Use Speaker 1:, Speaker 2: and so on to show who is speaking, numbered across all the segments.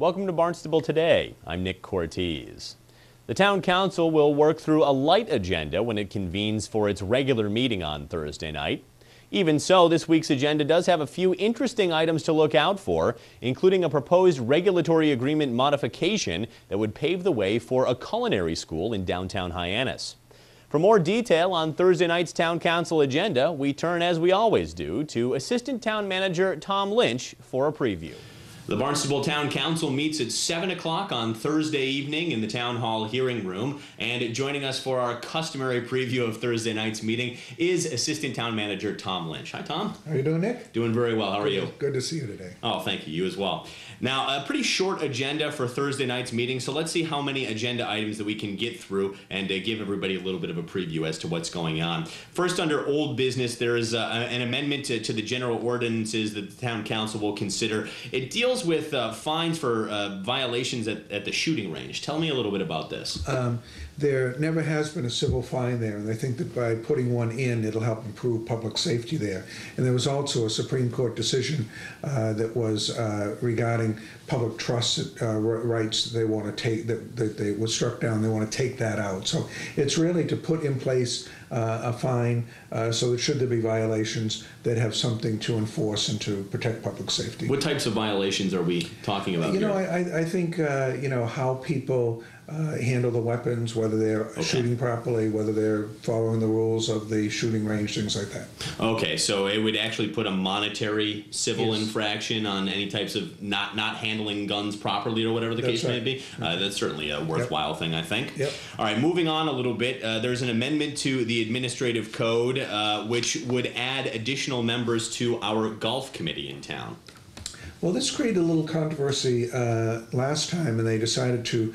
Speaker 1: Welcome to Barnstable Today. I'm Nick Cortez. The Town Council will work through a light agenda when it convenes for its regular meeting on Thursday night. Even so, this week's agenda does have a few interesting items to look out for, including a proposed regulatory agreement modification that would pave the way for a culinary school in downtown Hyannis. For more detail on Thursday night's Town Council agenda, we turn, as we always do, to Assistant Town Manager Tom Lynch for a preview. The Barnstable Town Council meets at 7 o'clock on Thursday evening in the Town Hall hearing room. And joining us for our customary preview of Thursday night's meeting is Assistant Town Manager Tom Lynch. Hi, Tom.
Speaker 2: How are you doing, Nick?
Speaker 1: Doing very well. How are you?
Speaker 2: Good to see you today.
Speaker 1: Oh, thank you. You as well. Now, a pretty short agenda for Thursday night's meeting, so let's see how many agenda items that we can get through and give everybody a little bit of a preview as to what's going on. First, under old business, there is an amendment to the general ordinances that the Town Council will consider. It deals with fines for violations at the shooting range. Tell me a little bit about this.
Speaker 2: There never has been a civil fine there, and I think that by putting one in, it'll help improve public safety there. And there was also a Supreme Court decision that was regarding public trust rights they want to take, that they were struck down. They want to take that out. So it's really to put in place a fine so that should there be violations, that have something to enforce and to protect public safety.
Speaker 1: What types of violations are we talking about
Speaker 2: here?
Speaker 1: I
Speaker 2: think, how people handle the weapons, whether they're shooting properly, whether they're following the rules of the shooting range, things like that.
Speaker 1: Okay, so it would actually put a monetary civil infraction on any types of not handling guns properly or whatever the case may be. That's certainly a worthwhile thing, I think.
Speaker 2: Yep.
Speaker 1: All right, moving on a little bit, there's an amendment to the administrative code which would add additional members to our golf committee in town.
Speaker 2: Well, this created a little controversy last time, and they decided to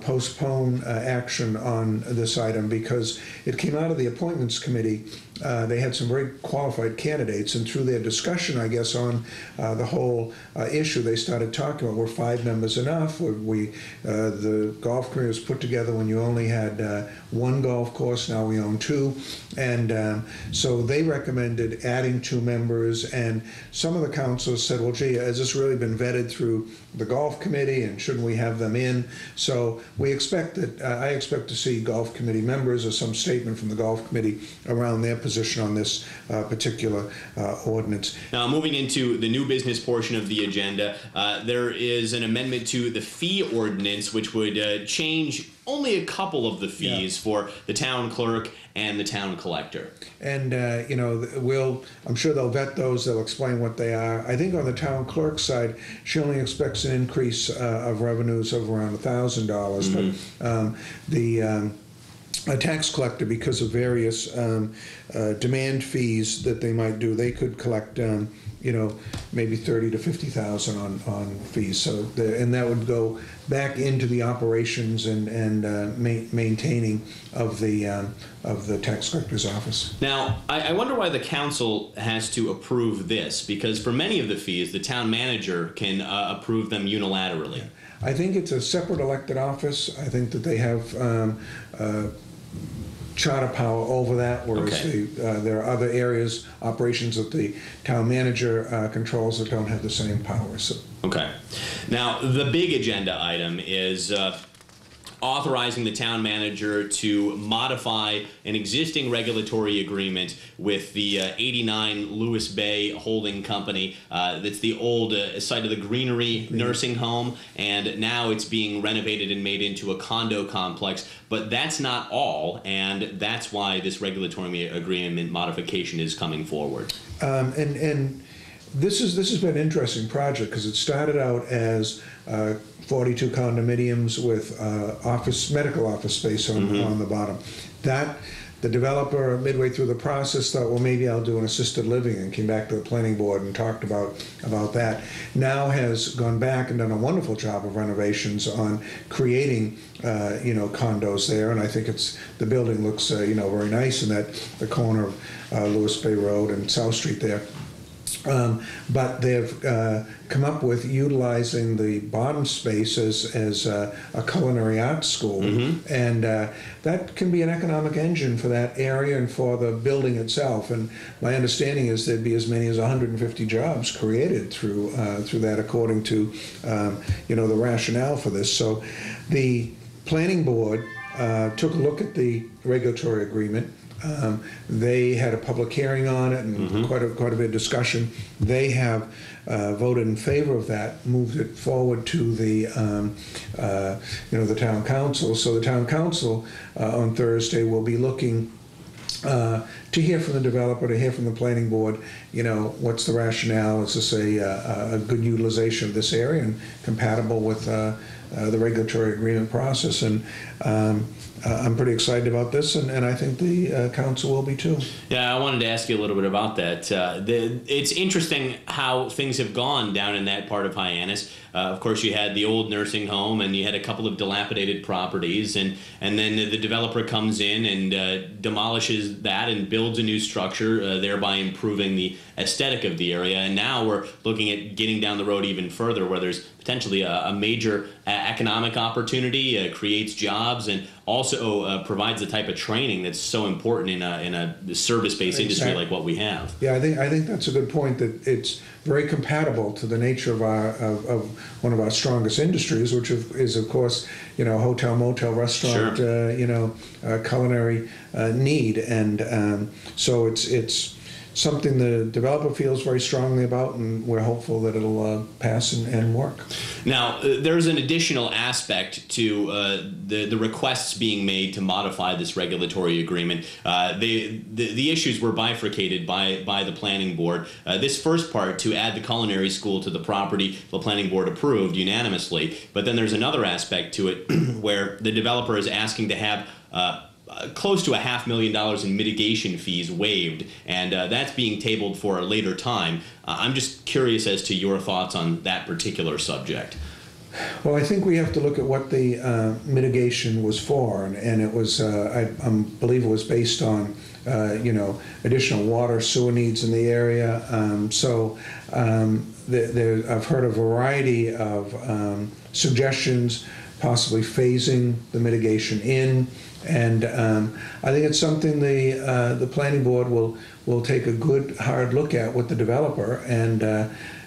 Speaker 2: postpone action on this item because it came out of the appointments committee. They had some very qualified candidates, and through their discussion, I guess, on the whole issue, they started talking about, were 5 members enough? The golf committee was put together when you only had 1 golf course, now we own 2. And so they recommended adding 2 members, and some of the councilors said, well, gee, has this really been vetted through the golf committee, and shouldn't we have them in? So we expect that, I expect to see golf committee members or some statement from the golf committee around their position on this particular ordinance.
Speaker 1: Now, moving into the new business portion of the agenda, there is an amendment to the fee ordinance which would change only a couple of the fees for the town clerk and the town collector.
Speaker 2: And I'm sure they'll vet those, they'll explain what they are. I think on the town clerk side, she only expects an increase of revenues of around $1,000, but a tax collector, because of various demand fees that they might do, they could collect maybe $30,000 to $50,000 on fees. So and that would go back into the operations and maintaining of the tax collector's office.
Speaker 1: Now, I wonder why the council has to approve this, because for many of the fees, the town manager can approve them unilaterally.
Speaker 2: I think it's a separate elected office. I think that they have charter power over that, whereas there are other areas, operations that the town manager controls that don't have the same power. So.
Speaker 1: Okay. Now, the big agenda item is authorizing the town manager to modify an existing regulatory agreement with the 89 Lewis Bay Holding Company. That's the old site of the Greenery nursing home, and now it's being renovated and made into a condo complex. But that's not all, and that's why this regulatory agreement modification is coming forward.
Speaker 2: And this has been an interesting project because it started out as 42 condominiums with medical office space on the bottom. The developer, midway through the process, thought, well, maybe I'll do an assisted living, and came back to the planning board and talked about that. Now has gone back and done a wonderful job of renovations on creating condos there, and I think the building looks very nice in the corner of Lewis Bay Road and South Street there. But they've come up with utilizing the bottom space as a culinary arts school, and that can be an economic engine for that area and for the building itself. And my understanding is there'd be as many as 150 jobs created through that, according to the rationale for this. So the planning board took a look at the regulatory agreement. They had a public hearing on it and quite a bit of discussion. They have voted in favor of that, moved it forward to the the town council. So the town council on Thursday will be looking to hear from the developer, to hear from the planning board. What's the rationale? Is this a good utilization of this area and compatible with the regulatory agreement process? And I'm pretty excited about this, and I think the council will be too.
Speaker 1: Yeah, I wanted to ask you a little bit about that. It's interesting how things have gone down in that part of Hyannis. Of course, you had the old nursing home, and you had a couple of dilapidated properties, and then the developer comes in and demolishes that and builds a new structure, thereby improving the aesthetic of the area. And now we're looking at getting down the road even further, where there's potentially a major economic opportunity, creates jobs, and also provides the type of training that's so important in a service-based industry like what we have.
Speaker 2: Yeah, I think that's a good point. That it's very compatible to the nature of of one of our strongest industries, which is of course hotel, motel, restaurant,
Speaker 1: Sure.
Speaker 2: Culinary need, and so it's something the developer feels very strongly about, and we're hopeful that it'll pass and work.
Speaker 1: Now, there's an additional aspect to the requests being made to modify this regulatory agreement. The issues were bifurcated by the planning board. This first part, to add the culinary school to the property, the planning board approved unanimously. But then there's another aspect to it where the developer is asking to have close to $500,000 in mitigation fees waived, and that's being tabled for a later time. I'm just curious as to your thoughts on that particular subject.
Speaker 2: Well, I think we have to look at what the mitigation was for, and it was, I believe it was based on, additional water, sewer needs in the area. I've heard a variety of suggestions, possibly phasing the mitigation in. And I think it's something the planning board will take a good hard look at with the developer and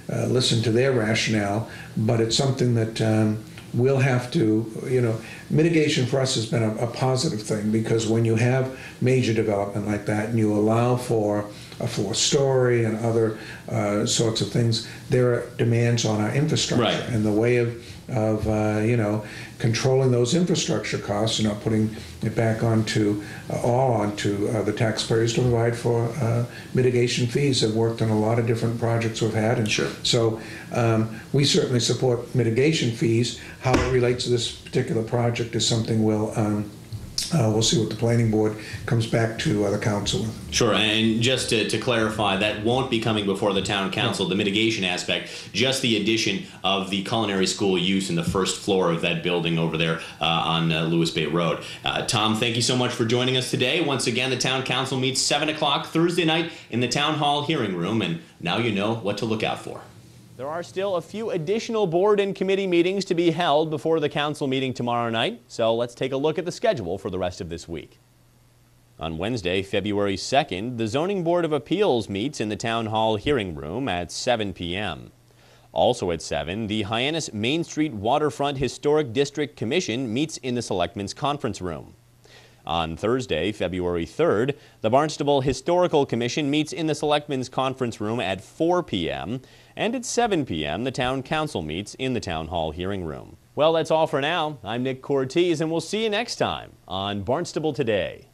Speaker 2: listen to their rationale. But it's something that we'll have to, mitigation for us has been a positive thing, because when you have major development like that and you allow for a fourth story and other sorts of things, there are demands on our infrastructure.
Speaker 1: Right.
Speaker 2: And the way of controlling those infrastructure costs and not putting it back onto the taxpayers to provide for mitigation fees. I've worked on a lot of different projects we've had, and
Speaker 1: Sure.
Speaker 2: So we certainly support mitigation fees. How it relates to this particular project is something we'll see what the planning board comes back to the council with.
Speaker 1: Sure, and just to clarify, that won't be coming before the town council, the mitigation aspect, just the addition of the culinary school use in the first floor of that building over there on Lewis Bay Road. Tom, thank you so much for joining us today. Once again, the town council meets 7 o'clock Thursday night in the town hall hearing room, and now you know what to look out for. There are still a few additional board and committee meetings to be held before the council meeting tomorrow night, so let's take a look at the schedule for the rest of this week. On Wednesday, February 2nd, the Zoning Board of Appeals meets in the Town Hall hearing room at 7 p.m. Also at 7, the Hyannis Main Street Waterfront Historic District Commission meets in the Selectmen's Conference Room. On Thursday, February 3rd, the Barnstable Historical Commission meets in the Selectmen's Conference Room at 4 p.m., and at 7 p.m., the Town Council meets in the Town Hall hearing room. Well, that's all for now. I'm Nick Cortez, and we'll see you next time on Barnstable Today.